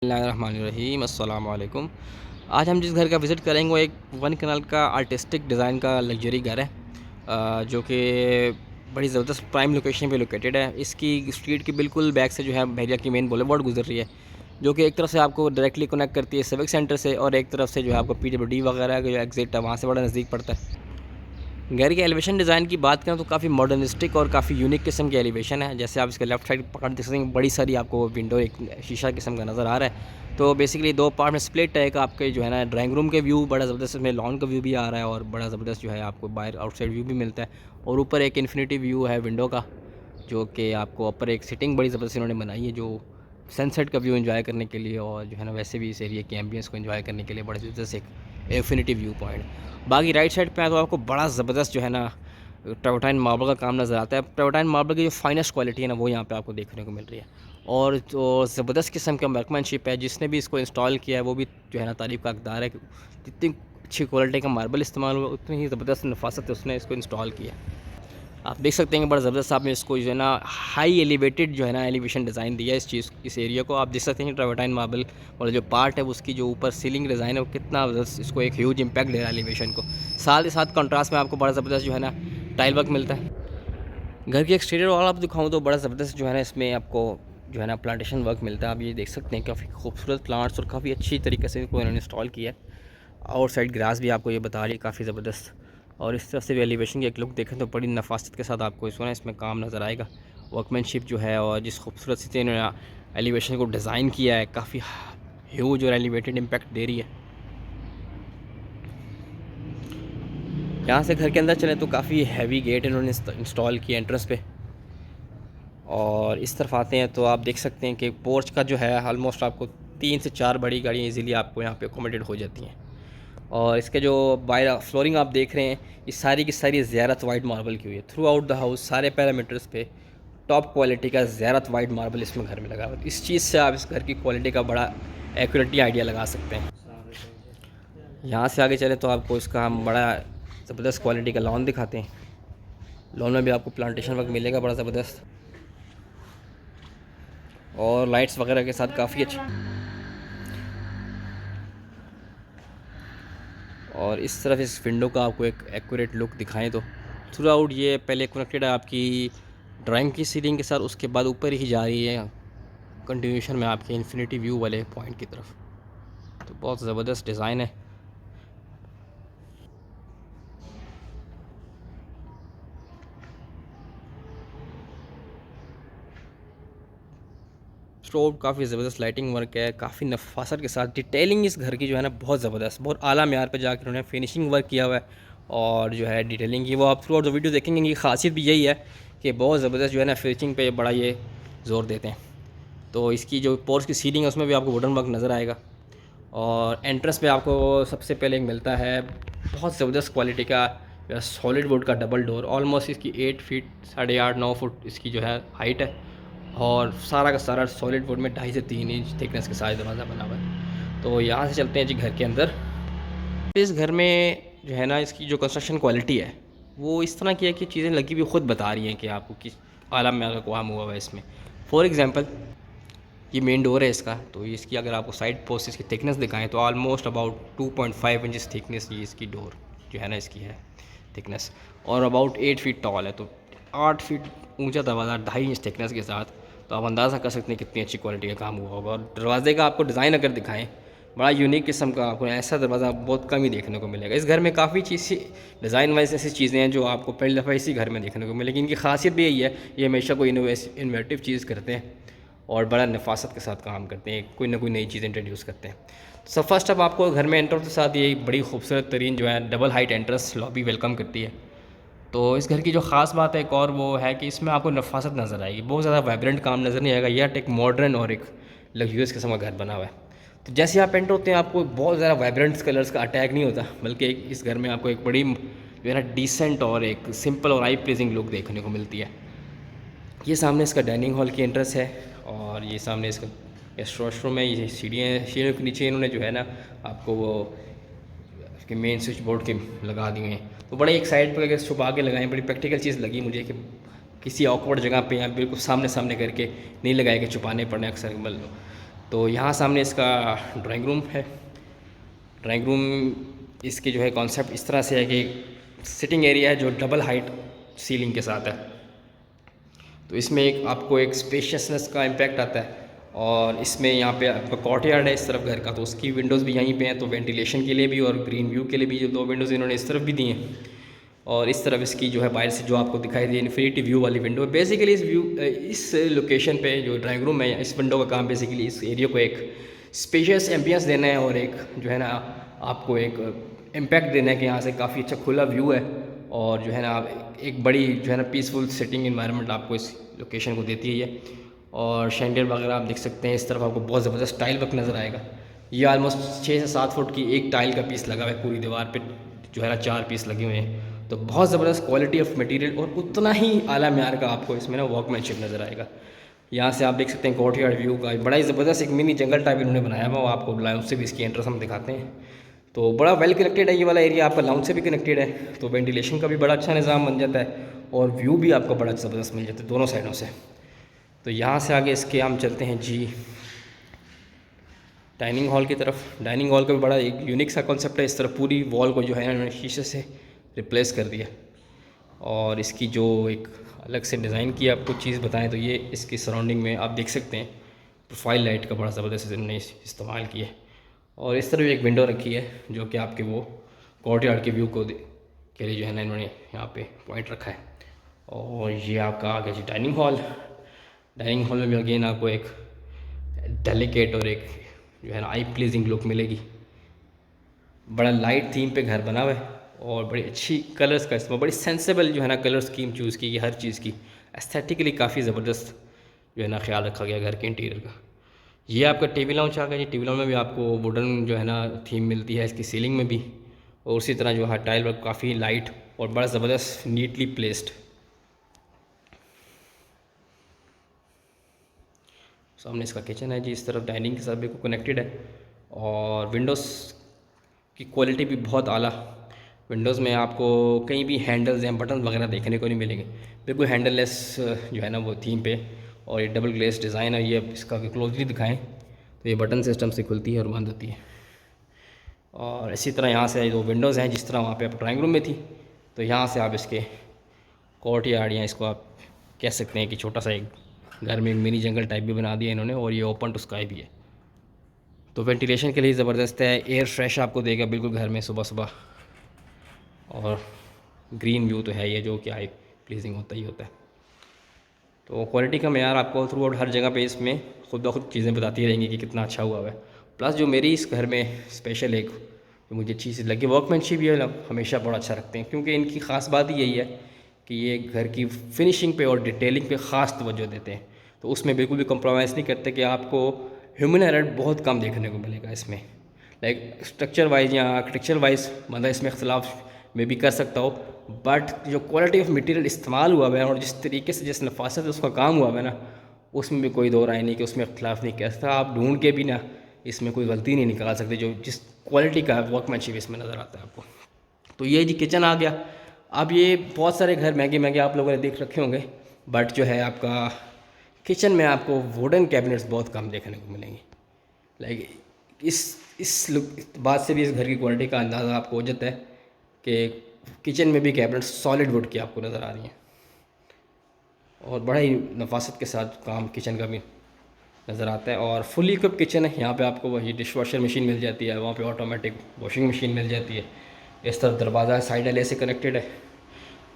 बिस्मिल्लाहिर्रहमानिर्रहीम अस्सलाम वालेकुम। आज हम जिस घर का विज़िट करेंगे वो एक 1 कनाल का आर्टिस्टिक डिज़ाइन का लग्जरी घर है, जो कि बड़ी ज़बरदस्त प्राइम लोकेशन पे लोकेटेड है। इसकी स्ट्रीट की बिल्कुल बैक से जो है बहरिया की मेन बुलेवार्ड गुजर रही है, जो कि एक तरफ से आपको डायरेक्टली कनेक्ट करती है सिविक सेंटर से, और एक तरफ से जो है आपको पीडब्ल्यूडी वगैरह का जो एग्जिट है वहाँ से बड़ा नज़दीक पड़ता है। घर के एलिवेशन डिज़ाइन की बात करें तो काफ़ी मॉडर्निस्टिक और काफ़ी यूनिक किस्म की एलिवेशन है। जैसे आप इसके लेफ्ट साइड पकड़ देख सकते हैं, बड़ी सारी आपको विंडो एक शीशा किस्म का नज़र आ रहा है। तो बेसिकली दो पार्ट में स्प्लिट है। एक आपके जो है ना ड्राइंग रूम के व्यू बड़ा ज़बरदस्त, इसमें लॉन का व्यू भी आ रहा है और बड़ा ज़बरदस्त जो है आपको बाहर आउटसाइड व्यू भी मिलता है। और ऊपर एक इन्फिनिटी व्यू है विंडो का, जो कि आपको ऊपर एक सिटिंग बड़ी ज़बरदस्त इन्होंने बनाई है, जो सनसेट का व्यू एंजॉय करने के लिए और जो है ना वैसे भी इस एरिया के एम्बियंस को एंजॉय करने के लिए बड़ा ज़बरदस्त एक इन्फिनिटी व्यू पॉइंट। बाकी राइट साइड पे तो आपको बड़ा ज़बरदस्त जो है ना ट्रेवर्टाइन मार्बल का काम नज़र आता है। ट्रेवर्टाइन मार्बल की जो फाइनेस्ट क्वालिटी है ना वो यहाँ पे आपको देखने को मिल रही है, और जो ज़बरदस्त किस्म का वर्कमैनशिप है। जिसने भी इसको इंस्टॉल किया है वो भी जो है ना तारीफ़ का हकदार है। जितनी अच्छी क्वालिटी का मार्बल इस्तेमाल हुआ उतनी ही ज़बरदस्त नफासत से उसने इसको इंस्टॉल किया। आप देख सकते हैं कि बड़ा ज़बरदस्त आपने इसको जो है ना हाई एलिवेटेड जो है ना एलिवेशन डिज़ाइन दिया है इस एरिया को। आप देख सकते हैं कि ट्रेवर्टाइन मार्बल वाला जो पार्ट है उसकी जो ऊपर सीलिंग डिज़ाइन है वो कितना ज़बरदस्त इसको एक ह्यूज इम्पैक्ट दे रहा है एलिवेशन को। साथ ही साथ कंट्रास्ट में आपको बड़ा ज़बरदस्त जो है ना टाइल वर्क मिलता है। घर की एक्सटीरियर वाल आप दिखाऊँ तो बड़ा ज़बरदस्त जो है ना इसमें आपको जो है ना प्लांटेशन वर्क मिलता है। आप ये देख सकते हैं काफ़ी खूबसूरत प्लांट्स और काफ़ी अच्छी तरीके से इनको इन्होंने इंस्टॉल किया है। आउट साइड ग्रास भी आपको ये बता रही है काफ़ी ज़बरदस्त। और इस तरफ से भी एलिवेशन की एक लुक देखें तो बड़ी नफासत के साथ आपको इसमें काम नज़र आएगा। वर्कमैनशिप जो है और जिस खूबसूरत से इन्होंने एलिवेशन को डिज़ाइन किया है, काफ़ी ह्यूज और एलिवेटेड इम्पैक्ट दे रही है। यहाँ से घर के अंदर चलें तो काफ़ी हैवी गेट इन्होंने इंस्टॉल किया एंट्रेंस पे। और इस तरफ आते हैं तो आप देख सकते हैं कि पोर्च का जो है ऑलमोस्ट आपको 3 से 4 बड़ी गाड़ियाँ इजीली आपको यहाँ पे अकोमोडेट हो जाती हैं। और इसके जो बाहर फ्लोरिंग आप देख रहे हैं ये सारी की सारी ज़्यारत वाइट मार्बल की हुई है। थ्रू आउट द हाउस सारे पैरामीटर्स पे टॉप क्वालिटी का ज़्यारत वाइट मार्बल इसमें घर में लगा हुआ है। इस चीज़ से आप इस घर की क्वालिटी का बड़ा एक्यूरेटली आइडिया लगा सकते हैं। यहाँ से आगे चले तो आपको इसका हम बड़ा ज़बरदस्त क्वालिटी का लॉन दिखाते हैं। लॉन में भी आपको प्लांटेशन वर्क मिलेगा बड़ा ज़बरदस्त, और लाइट्स वगैरह के साथ काफ़ी अच्छी। और इस तरफ इस विंडो का आपको एक एक्यूरेट लुक दिखाएं तो थ्रू आउट ये पहले कनेक्टेड है आपकी ड्राइंग की सीलिंग के साथ, उसके बाद ऊपर ही जा रही है कंटिन्यूशन में आपके इन्फिनिटी व्यू वाले पॉइंट की तरफ। तो बहुत ज़बरदस्त डिज़ाइन है। स्टोव काफ़ी ज़बरदस्त लाइटिंग वर्क है, काफ़ी नफासत के साथ डिटेलिंग इस घर की जो है ना बहुत ज़बरदस्त, बहुत आला म्यार पे जाकर उन्होंने फिनिशिंग वर्क किया हुआ है। और जो है डिटेलिंग की वो आप थ्रू आउट जो वीडियो देखेंगे इनकी खासियत भी यही है कि बहुत ज़बरदस्त जो है ना फिनिशिंग पे बड़ा ये ज़ोर देते हैं। तो इसकी जो पोर्च की सीलिंग है उसमें भी आपको वुडन वर्क नज़र आएगा। और एंट्रेंस पे आपको सबसे पहले एक मिलता है बहुत ज़बरदस्त क्वालिटी का सॉलिड वुड का डबल डोर। ऑलमोस्ट इसकी 8 फीट 8.5-9 फुट इसकी जो है हाइट है, और सारा का सारा सॉलिड वुड में 2.5 से 3 इंच थिकनेस के साथ दरवाज़ा बना हुआ है। तो यहाँ से चलते हैं जी घर के अंदर। इस घर में जो है ना इसकी जो कंस्ट्रक्शन क्वालिटी है वो इस तरह की है कि चीज़ें लगी भी खुद बता रही हैं कि आपको किस आलम में अगर काम हुआ है इसमें। फॉर एग्ज़ाम्पल ये मेन डोर है इसका, तो इसकी अगर आपको साइड पोस्ट इसकी थिकनेस दिखाएं तो ऑलमोस्ट अबाउट 2.5 इंचज़ थिकनेस ये इसकी डोर जो है ना इसकी है थिकनेस, और अबाउट 8 फीट टॉल है। तो 8 फीट ऊंचा दरवाज़ा 2.5 इंच थिकनेस के साथ, तो आप अंदाज़ा कर सकते हैं कितनी अच्छी क्वालिटी का काम हुआ होगा। और दरवाजे का आपको डिज़ाइन अगर दिखाएं बड़ा यूनिक किस्म का, आपको ऐसा दरवाज़ा बहुत कम ही देखने को मिलेगा। इस घर में काफ़ी चीज़ डिज़ाइन वाइज ऐसी चीज़ें हैं जो आपको पहली दफ़ा इसी घर में देखने को मिलेगी। इनकी खासियत भी यही है, ये हमेशा कोई इनोवेटिव चीज़ करते हैं और बड़ा नफासत के साथ काम करते हैं, कोई ना कोई नई चीज़ इंट्रोड्यूस करते हैं। तो फर्स्ट अब आपको घर में एंटर के साथ ये बड़ी खूबसूरत तरीन जो है double height entrance lobby welcome करती है। तो इस घर की जो ख़ास बात है एक और वो है कि इसमें आपको नफासत नज़र आएगी, बहुत ज़्यादा वाइब्रेंट काम नज़र नहीं आएगा। यह एक मॉडर्न और एक लग्जरियस किस्म का घर बना हुआ है। तो जैसे आप एंटर होते हैं आपको बहुत ज़्यादा वाइब्रेंट कलर्स का अटैक नहीं होता, बल्कि इस घर में आपको एक बड़ी जो है ना डिसेंट और एक सिंपल और आई प्लीजिंग लुक देखने को मिलती है। ये सामने इसका डाइनिंग हॉल की एंट्रेंस है, और ये सामने इसका गेस्ट वॉशरूम है। ये सीढ़ियों के नीचे इन्होंने जो है ना आपको वो इसके मेन स्विच बोर्ड के लगा दिए हैं। तो बड़े एक साइड पर अगर छुपा के लगाएं, बड़ी प्रैक्टिकल चीज़ लगी मुझे कि किसी ऑकवर्ड जगह पे या बिल्कुल सामने सामने करके नहीं लगाए कि छुपाने पड़े अक्सर मतलब। तो यहाँ सामने इसका ड्राइंग रूम है। ड्राइंग रूम इसकी जो है कॉन्सेप्ट इस तरह से है कि सिटिंग एरिया है जो डबल हाइट सीलिंग के साथ है। तो इसमें एक आपको एक स्पेशियसनेस का इम्पैक्ट आता है। और इसमें यहाँ पे आपका कॉर्टयार्ड है इस तरफ घर का, तो उसकी विंडोज़ भी यहीं पे हैं, तो वेंटिलेशन के लिए भी और ग्रीन व्यू के लिए भी जो 2 विंडोज़ इन्होंने इस तरफ भी दी हैं। और इस तरफ इसकी जो है बाहर से जो आपको दिखाई दी इन्फिनिटी व्यू वाली विंडो है। बेसिकली इस लोकेशन पे जो ड्राइंग रूम है, इस विंडो का काम बेसिकली इस एरिया को एक स्पेशियस एम्बियंस देना है और एक जो है ना आपको एक इम्पैक्ट देना है कि यहाँ से काफ़ी अच्छा खुला व्यू है और जो है ना एक बड़ी जो है ना पीसफुल सिटिंग इन्वायरमेंट आपको इस लोकेशन को देती है ये। और शैंडियर वगैरह आप देख सकते हैं, इस तरफ आपको बहुत ज़बरदस्त टाइल वर्क नज़र आएगा। ये ऑलमोस्ट 6 से 7 फुट की एक टाइल का पीस लगा हुआ है, पूरी दीवार पे जो है ना 4 पीस लगे हुए हैं। तो बहुत ज़बरदस्त क्वालिटी ऑफ मटेरियल और उतना ही आला म्यार का आपको इसमें ना वर्कमैनशिप नज़र आएगा। यहाँ से आप देख सकते हैं कोर्टयार्ड व्यू का बड़ा ही ज़बरदस्त एक मिनी जंगल टाइप इन्होंने बनाया हुआ, वो आपको लाउंज से भी इसकी एंट्रेंस हम दिखाते हैं। तो बड़ा वेल कनेक्टेड है ये वाला एरिया, आपका लाउंज से भी कनेक्टेड है, तो वेंटिलेशन का भी बड़ा अच्छा निज़ाम बन जाता है और व्यू भी आपको बड़ा ज़बरदस्त मिल जाता है दोनों साइडों से। तो यहाँ से आगे इसके हम चलते हैं जी डाइनिंग हॉल की तरफ। डाइनिंग हॉल का भी बड़ा एक यूनिक सा कॉन्सेप्ट है। इस तरफ पूरी वॉल को जो है उन्होंने शीशे से रिप्लेस कर दिया और इसकी जो एक अलग से डिज़ाइन की आपको चीज़ बताएं तो ये इसकी सराउंडिंग में आप देख सकते हैं प्रोफाइल लाइट का बड़ा ज़बरदस्त इन्होंने इस्तेमाल किया है। और इस तरफ एक विंडो रखी है जो कि आपके वो कोर्टयार्ड के व्यू को के लिए जो है ना इन्होंने यहाँ पे पॉइंट रखा है। और ये आपका आ गया जी डाइनिंग हॉल। डाइनिंग हॉल में भी अगेन आपको एक डेलिकेट और एक जो है ना आई प्लीजिंग लुक मिलेगी। बड़ा लाइट थीम पे घर बना हुआ है और बड़ी अच्छी कलर्स का इस्तेमाल, बड़ी सेंसेबल जो है ना कलर स्कीम चूज़ की हर चीज़ की। एस्थेटिकली काफ़ी ज़बरदस्त जो है ना ख्याल रखा गया घर के इंटीरियर का। ये आपका टीवी लाउंज आ गया जी। टीवी लाउंज में भी आपको वुडन जो है ना थीम मिलती है इसकी सीलिंग में भी, और उसी तरह जो है टाइल वर्क काफ़ी लाइट और बड़ा ज़बरदस्त नीटली प्लेस्ड। सामने इसका किचन है जी, इस तरफ डाइनिंग के साथ भी कनेक्टेड है और विंडोज़ की क्वालिटी भी बहुत आला। विंडोज़ में आपको कहीं भी हैंडल्स या बटन वगैरह देखने को नहीं मिलेंगे, बिल्कुल हैंडललेस जो है ना वो थीम पे। और ये डबल ग्लेस डिज़ाइन है। ये इसका क्लोजली दिखाएं तो ये बटन सिस्टम से खुलती है और बंद होती है। और इसी तरह यहाँ से जो विंडोज़ हैं जिस तरह वहाँ पे आप ड्राइंग रूम में थी, तो यहाँ से आप इसके कोर्टयार्ड या इसको आप कह सकते हैं कि छोटा सा एक घर में मिनी जंगल टाइप भी बना दिया इन्होंने, और ये ओपन टू स्काई भी है। तो वेंटिलेशन के लिए ज़बरदस्त है, एयर फ्रेश आपको देगा बिल्कुल घर में सुबह सुबह। और ग्रीन व्यू तो है ये जो कि आई प्लीजिंग होता ही होता है। तो क्वालिटी का मेयार आपको थ्रू आउट हर जगह पे इसमें खुद ब खुद चीज़ें बताती रहेंगी कि कितना अच्छा हुआ है। प्लस जो मेरी इस घर में स्पेशल एक जो मुझे चीज़ लगी वर्कमैनशिप, ये हमेशा बड़ा अच्छा रखते हैं क्योंकि इनकी ख़ास बात ही यही है कि ये घर की फिनिशिंग पे और डिटेलिंग पे ख़ास तवज्जो देते हैं। तो उसमें बिल्कुल भी कॉम्प्रोमाइज़ नहीं करते कि आपको ह्यूमन एरर बहुत कम देखने को मिलेगा इसमें। लाइक स्ट्रक्चर वाइज या आर्किटेक्चर वाइज मतलब इसमें इख्तलाफ में भी कर सकता हो, बट जो क्वालिटी ऑफ मटेरियल इस्तेमाल हुआ है और जिस तरीके से जिस नफासत से उसका काम हुआ है ना, उसमें भी कोई दो राय नहीं कि उसमें इख्तलाफ नहीं कर सकता। आप ढूंढ के भी ना इसमें कोई गलती नहीं निकाल सकते जो जिस क्वालिटी का वर्कमैनशिप इसमें नज़र आता है आपको। तो ये जी किचन आ गया। अब ये बहुत सारे घर महंगे महंगे आप लोगों ने देख रखे होंगे, बट जो है आपका किचन में आपको वुडन कैबिनेट्स बहुत कम देखने को मिलेंगे। लाइक इस लुक बात से भी इस घर की क्वालिटी का अंदाज़ा आपको हो जाता है कि किचन में भी कैबिनेट्स सॉलिड वुड की आपको नज़र आ रही हैं और बड़ा ही नफासत के साथ काम किचन का भी नज़र आता है। और फुली इक्विप किचन है। यहाँ पे आपको वही डिश वॉशर मशीन मिल जाती है, वहाँ पे ऑटोमेटिक वॉशिंग मशीन मिल जाती है। इस तरफ दरवाज़ा साइड एल से कनेक्टेड है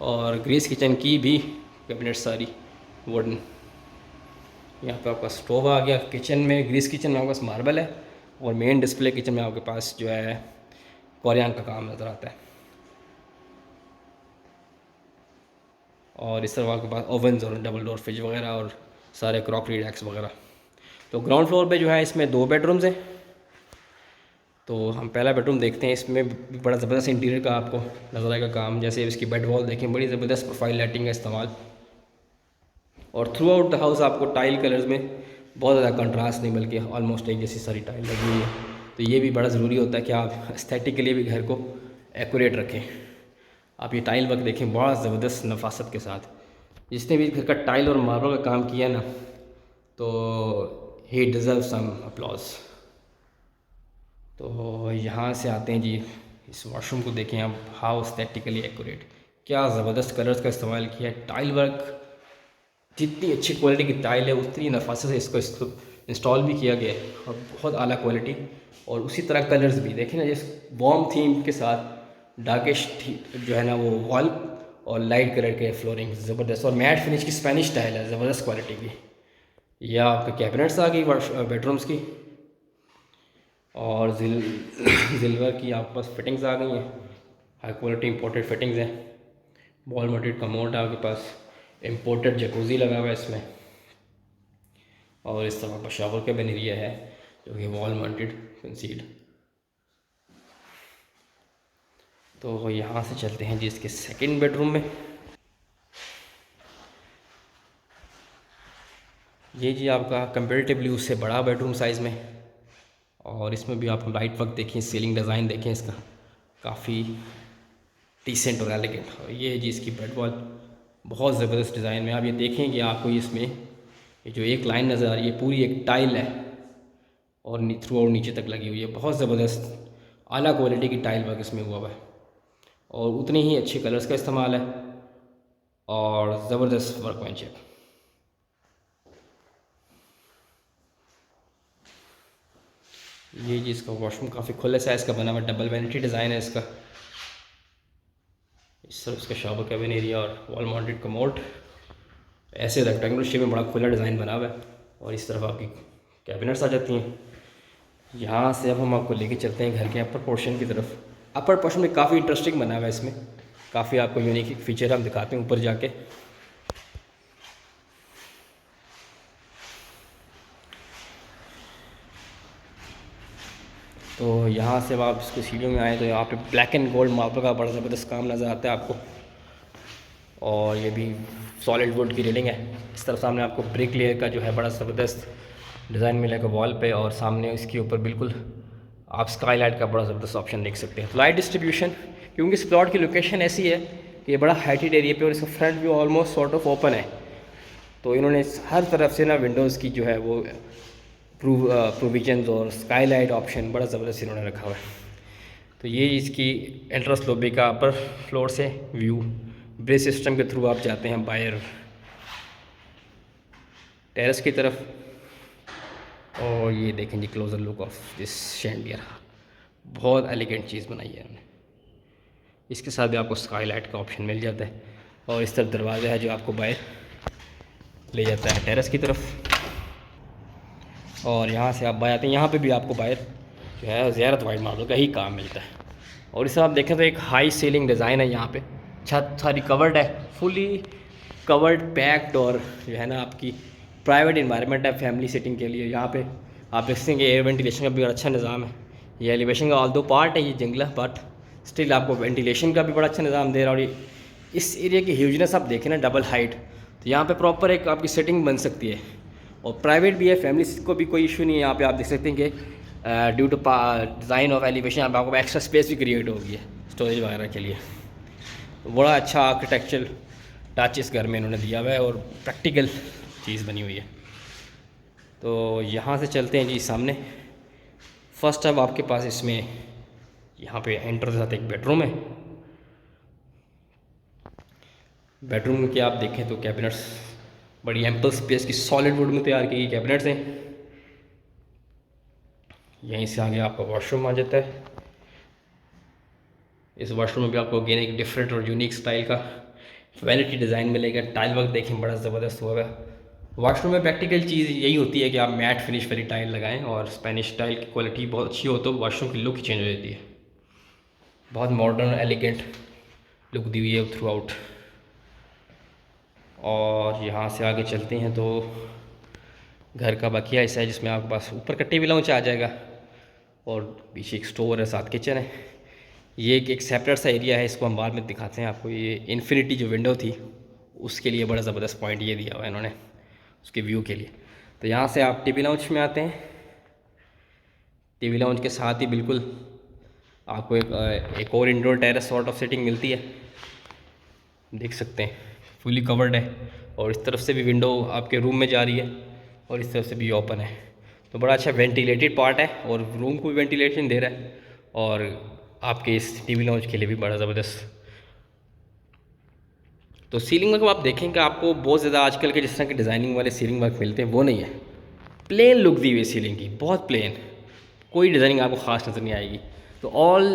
और ग्रीस किचन की भी कैबिनेट सारी वुडन। यहाँ पे आपका स्टोव आ गया। किचन में ग्रीस किचन में आपके पास मार्बल है और मेन डिस्प्ले किचन में आपके पास जो है कोरियन का काम नज़र आता है। और इस तरह आपके पास ओवन्स और डबल डोर फ्रिज वगैरह और सारे क्रॉकरी रैक्स वगैरह। तो ग्राउंड फ्लोर पे जो है इसमें 2 बेडरूम्स हैं। तो हम पहला बेडरूम देखते हैं। इसमें भी बड़ा ज़बरदस्त इंटीरियर का आपको नज़र आएगा काम। जैसे इसकी बेड वॉल देखें, बड़ी ज़बरदस्त प्रोफाइल लाइटिंग का इस्तेमाल। और थ्रू आउट द हाउस आपको टाइल कलर्स में बहुत ज़्यादा कंट्रास्ट नहीं बल्कि ऑलमोस्ट एक जैसी सारी टाइल लगी हुई है। तो ये भी बड़ा ज़रूरी होता है कि आप एस्थेटिक के लिए भी घर को एक्यूरेट रखें। आप ये टाइल वर्क देखें, बड़ा ज़बरदस्त नफासत के साथ। जिसने भी घर का टाइल और मार्बल का काम किया ना, तो ही डिज़र्व सम अपलॉज। तो यहाँ से आते हैं जी, इस वॉशरूम को देखें आप, हाउ एस्थेटिकली एक्यूरेट, क्या ज़बरदस्त कलर्स का इस्तेमाल किया है। टाइल वर्क, जितनी अच्छी क्वालिटी की टाइल है उतनी नफासत से इसको इंस्टॉल भी किया गया है और बहुत आला क्वालिटी। और उसी तरह कलर्स भी देखें ना, जिस वार्म थीम के साथ डार्किश जो है ना वो वॉल और लाइट कलर के फ्लोरिंग ज़बरदस्त, और मैट फिनिश की स्पेनिश टाइल है ज़बरदस्त क्वालिटी की। यह आपके कैबिनेट्स आ गई बेडरूम्स की, और जिल्वर की आपके पास फिटिंग्स आ गई हैं, हाई क्वालिटी इंपोर्टेड फिटिंग्स हैं। वॉल माउंटेड कमोड आपके पास, इम्पोर्टेड जकूज़ी लगा हुआ है इसमें, और इस तरह का शावर कैबिन एरिया है जो कि वॉल माउंटेड कंसीड। तो यहाँ से चलते हैं जी इसके सेकंड बेडरूम में। ये जी आपका कंपेरेटिवली उससे बड़ा बेडरूम साइज़ में, और इसमें भी आप लाइट वर्क देखें, सीलिंग डिज़ाइन देखें इसका, काफ़ी डिसेंट और एलिगेंट। और ये जी इसकी बेड वॉल बहुत ज़बरदस्त डिज़ाइन में, आप ये देखें कि आपको इसमें ये जो एक लाइन नज़र आ रही है पूरी एक टाइल है और थ्रू आउट नीचे तक लगी हुई है। बहुत ज़बरदस्त आला क्वालिटी की टाइल वर्क इसमें हुआ है, और उतने ही अच्छे कलर्स का इस्तेमाल है और ज़बरदस्त वर्कमैनशिप। ये जी इसका वॉशरूम काफ़ी खुले साइज़ का बना हुआ, डबल वैनिटी डिज़ाइन है इसका। इस तरफ इसका शावर कैबिन एरिया और वॉल माउंटेड कमोड, ऐसे रेक्टेंगुलर शेप में बड़ा खुला डिज़ाइन बना हुआ है, और इस तरफ आपकी कैबिनेट्स आ जाती हैं। यहाँ से अब हम आपको लेके चलते हैं घर के अपर पोर्शन की तरफ। अपर पोर्शन में काफ़ी इंटरेस्टिंग बना हुआ है, इसमें काफ़ी आपको यूनिक फीचर हम दिखाते हैं ऊपर जाके। तो यहाँ से अब आप इसको सीढ़ियों में आए तो यहाँ पे ब्लैक एंड गोल्ड मार्बल का बड़ा ज़बरदस्त काम नज़र आता है आपको, और ये भी सॉलिड वुड की रेलिंग है। इस तरफ सामने आपको ब्रिक लेयर का जो है बड़ा ज़बरदस्त डिज़ाइन मिलेगा वॉल पे, और सामने इसके ऊपर बिल्कुल आप स्काई लाइट का बड़ा ज़बरदस्त ऑप्शन देख सकते हैं। तो लाइट डिस्ट्रीब्यूशन, क्योंकि इस प्लॉट की लोकेशन ऐसी है कि ये बड़ा हाइटेड एरिया पे और इसका front view almost sort of open है, तो इन्होंने हर तरफ से ना विंडोज़ की जो है वो प्रोविजंस और स्काई लाइट ऑप्शन बड़ा ज़बरदस्त इन्होंने रखा हुआ है। तो ये इसकी एंट्रेंस लॉबी का अपर फ्लोर से व्यू, ब्रिज सिस्टम के थ्रू आप जाते हैं बाहर टेरेस की तरफ, और ये देखें जी क्लोजर लुक ऑफ दिस शैंडियर, बहुत एलिगेंट चीज़ बनाई है इन्होंने। इसके साथ भी आपको स्काई लाइट का ऑप्शन मिल जाता है, और इस तरफ दरवाज़ा है जो आपको बाहर ले जाता है टेरेस की तरफ। और यहाँ से आप बाहर आते हैं, यहाँ पे भी आपको बाहर जो है ज़्यारत वाइट मार्बल का ही काम मिलता है। और इसे आप देखें तो एक हाई सीलिंग डिज़ाइन है, यहाँ पे छत सारी कवर्ड है, फुली कवर्ड पैक्ड, और जो है ना आपकी प्राइवेट इन्वायरमेंट है फैमिली सिटिंग के लिए। यहाँ पे आप देख सकते हैं कि एयर वेंटिलेशन का भी अच्छा निज़ाम है। ये एलिवेशन का ऑल दो पार्ट है ये जंगला, बट स्टिल आपको वेंटिलेशन का भी बड़ा अच्छा निज़ाम दे रहा है। और ये इस एरिया की ह्यूजनेस आप देखें ना, डबल हाइट, तो यहाँ पे प्रॉपर एक आपकी सेटिंग बन सकती है, और प्राइवेट भी है, फैमिली को भी कोई इशू नहीं है। यहाँ पे आप देख सकते हैं कि due to design of elevation यहाँ पे आपको एक्स्ट्रा स्पेस भी क्रिएट होगी है स्टोरेज वगैरह के लिए। बड़ा अच्छा आर्किटेक्चरल टच इस घर में इन्होंने दिया हुआ है, और प्रैक्टिकल चीज़ बनी हुई है। तो यहाँ से चलते हैं जी सामने। फर्स्ट अब आपके पास इसमें यहाँ पे एंटर के साथ एक बेडरूम है। बेडरूम के आप देखें तो कैबिनेट्स बड़ी एम्पल स्पेस की सॉलिड वुड में तैयार की गई कैबिनेट्स हैं। यहीं से आगे आपका वॉशरूम आ जाता है। इस वॉशरूम में भी आपको अगेन एक डिफरेंट और यूनिक स्टाइल का वैनिटी डिज़ाइन मिलेगा। टाइल वर्क देखें बड़ा ज़बरदस्त हुआ है। वॉशरूम में प्रैक्टिकल चीज़ यही होती है कि आप मैट फिनिश वाली टाइल लगाएं, और स्पेनिश टाइल की क्वालिटी बहुत अच्छी हो तो वॉशरूम की लुक चेंज हो जाती है। बहुत मॉडर्न एलिगेंट लुक दी हुई है थ्रू आउट। और यहाँ से आगे चलते हैं तो घर का बकिया हिस्सा है, जिसमें आपके पास ऊपर का टीवी लाउंज आ जाएगा, और पीछे एक स्टोर है, साथ किचन है। ये एक सेपरेट सा एरिया है, इसको हम बाद में दिखाते हैं आपको। ये इन्फिनिटी जो विंडो थी उसके लिए बड़ा ज़बरदस्त पॉइंट ये दिया हुआ है इन्होंने उसके व्यू के लिए। तो यहाँ से आप टीवी लाउंज में आते हैं। टीवी लाउंज के साथ ही बिल्कुल आपको एक और indoor terrace sort of setting मिलती है, देख सकते हैं फुली कवर्ड है, और इस तरफ से भी विंडो आपके रूम में जा रही है, और इस तरफ से भी ओपन है। तो बड़ा अच्छा वेंटिलेटेड पार्ट है और रूम को भी वेंटिलेशन दे रहा है, और आपके इस टीवी लॉन्च के लिए भी बड़ा ज़बरदस्त। तो सीलिंग वर्क आप देखेंगे आपको बहुत ज़्यादा आजकल के जिस तरह के डिज़ाइनिंग वाले सीलिंग वर्क मिलते हैं वो नहीं है, प्लेन लुक दी हुई सीलिंग की, बहुत प्लेन, कोई डिज़ाइनिंग आपको ख़ास नज़र नहीं आएगी। तो ऑल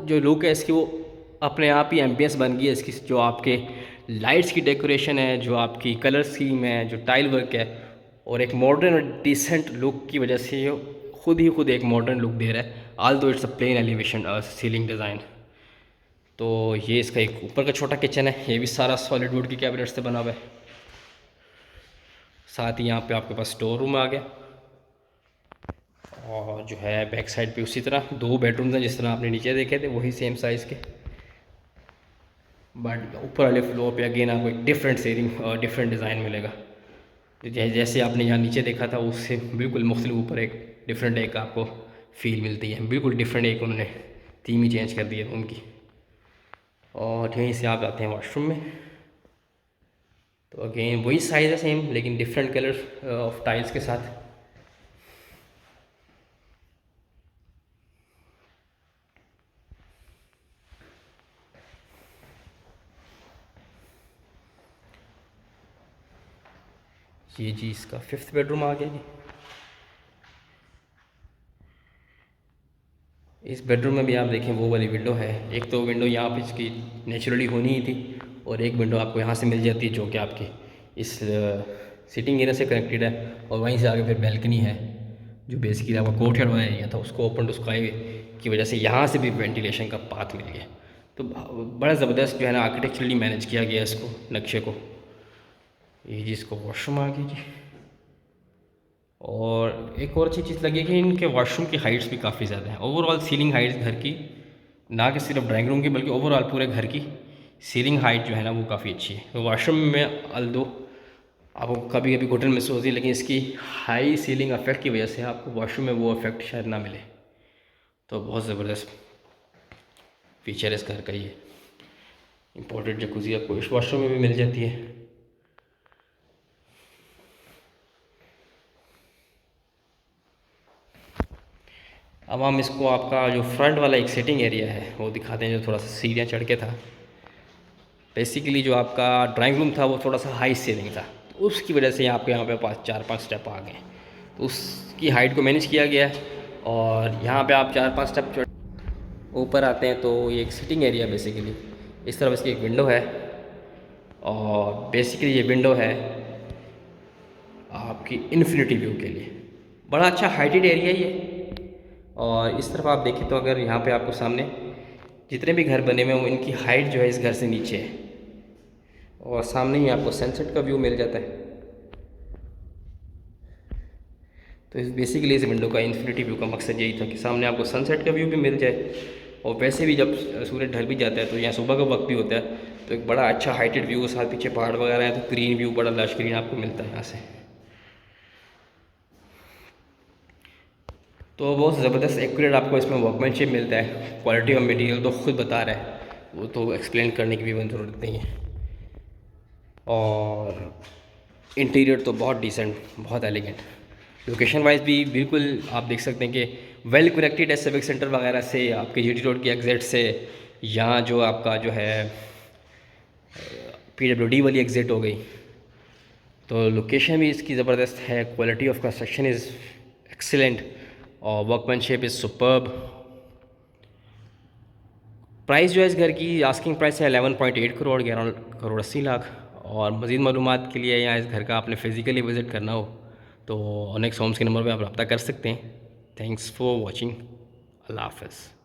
जो लुक है इसकी वो अपने आप ही एम्बियंस बन गई है इसकी, जो आपके लाइट्स की डेकोरेशन है, जो आपकी कलर स्कीम है, जो टाइल वर्क है, और एक मॉडर्न और डिसेंट लुक की वजह से ये खुद एक मॉडर्न लुक दे रहा है, although it's a plain elevation ceiling design. तो ये इसका एक ऊपर का छोटा किचन है, ये भी सारा सॉलिड वुड की कैबिनेट से बना हुआ है। साथ ही यहाँ पे आपके पास स्टोर रूम आ गया, और जो है बैक साइड पे उसी तरह 2 बेडरूम्स हैं जिस तरह आपने नीचे देखे थे, वही सेम साइज़ के। बट ऊपर वाले फ्लोर पे अगेन आपको एक डिफरेंट सीलिंग और डिफरेंट डिज़ाइन मिलेगा, जैसे आपने यहाँ नीचे देखा था उससे बिल्कुल मुख्तलिफ ऊपर एक डिफरेंट एक आपको फील मिलती है, बिल्कुल डिफरेंट एक उन्होंने थीम ही चेंज कर दी है उनकी। और यहीं से आप आते हैं वॉशरूम में, तो अगेन वही साइज़ है सेम, लेकिन डिफरेंट कलर ऑफ टाइल्स के साथ। ये जी इसका 5th बेडरूम आ गया जी। इस बेडरूम में भी आप देखें वो वाली विंडो है, एक तो विंडो यहाँ पे इसकी नेचुरली होनी ही थी, और एक विंडो आपको यहाँ से मिल जाती है जो कि आपकी इस सिटिंग एरिया से कनेक्टेड है, और वहीं से आगे फिर बैल्कनी है जो बेसिकली आपका कोर्टयार्ड वाला एरिया था उसको ओपन टू स्काई की वजह से यहाँ से भी वेंटिलेशन का पाथ मिल गया। तो बड़ा ज़बरदस्त जो है ना आर्किटेक्चरली मैनेज किया गया इसको, नक्शे को। ये जी इसको वॉशरूम आ गई जी। और एक और अच्छी चीज़ लगी कि इनके वॉशरूम की हाइट्स भी काफ़ी ज़्यादा है, ओवरऑल सीलिंग हाइट्स घर की, ना कि सिर्फ ड्राइंग रूम की बल्कि ओवरऑल पूरे घर की सीलिंग हाइट जो है ना वो काफ़ी अच्छी है। तो वॉशरूम में अल्दो आपको कभी कभी घुटन महसूस होती है, लेकिन इसकी हाई सीलिंग इफेक्ट की वजह से आपको वॉशरूम में वो इफेक्ट शायद ना मिले। तो बहुत ज़बरदस्त फीचर है इस घर का। ये इम्पोर्टेड जकूज़ी आपको इस वॉशरूम में भी मिल जाती है। अब हम इसको आपका जो फ्रंट वाला एक सिटिंग एरिया है वो दिखाते हैं, जो थोड़ा सा सीढ़ियाँ चढ़ के था। बेसिकली जो आपका ड्राइंग रूम था वो थोड़ा सा हाई सीलिंग था, तो उसकी वजह से आपके यहाँ पे पास 4-5 स्टेप आ गए, तो उसकी हाइट को मैनेज किया गया है। और यहाँ पे आप 4-5 स्टेप ऊपर आते हैं तो ये एक सिटिंग एरिया बेसिकली, इस तरफ इसकी एक विंडो है, और बेसिकली ये विंडो है आपकी इन्फिनिटी व्यू के लिए। बड़ा अच्छा हाइटेड एरिया ही है। और इस तरफ आप देखें तो अगर यहाँ पे आपको सामने जितने भी घर बने हुए हैं इनकी हाइट जो है इस घर से नीचे है, और सामने ही आपको सनसेट का व्यू मिल जाता है। तो इस बेसिकली इस विंडो का इन्फिनिटी व्यू का मकसद यही था कि सामने आपको सनसेट का व्यू भी मिल जाए, और वैसे भी जब सूरज ढल भी जाता है तो यहाँ सुबह का वक्त भी होता है, तो एक बड़ा अच्छा हाइटेड व्यू के साथ पीछे पहाड़ वगैरह है, तो ग्रीन व्यू बड़ा लश ग्रीन आपको मिलता है यहाँ से। तो बहुत ज़बरदस्त एक्यूरेट आपको इसमें वर्कमैनशिप मिलता है। क्वालिटी ऑफ मटेरियल तो खुद बता रहा है, वो तो एक्सप्लेन करने की भी ज़रूरत नहीं है। और इंटीरियर तो बहुत डिसेंट, बहुत एलिगेंट। लोकेशन वाइज भी बिल्कुल आप देख सकते हैं कि वेल कनेक्टेड है सिविक सेंटर वगैरह से, आपके जीटी रोड की एग्ज़िट से, यहाँ जो आपका जो है पीडब्ल्यूडी वाली एग्ज़िट हो गई। तो लोकेशन भी इसकी ज़बरदस्त है, quality of construction is excellent, और वर्कमैनशिप इज़ सुपर्ब। प्राइस जो है इस घर की आस्किंग प्राइस है 11.8 करोड़, 11 करोड़ 80 लाख। और मज़ीद मालूमात के लिए यहाँ इस घर का आपने फ़िज़िकली विज़िट करना हो तो ऑनेक्स होम्स के नंबर पे आप रब्ता कर सकते हैं। Thanks for watching. अल्लाह हाफ़िज़।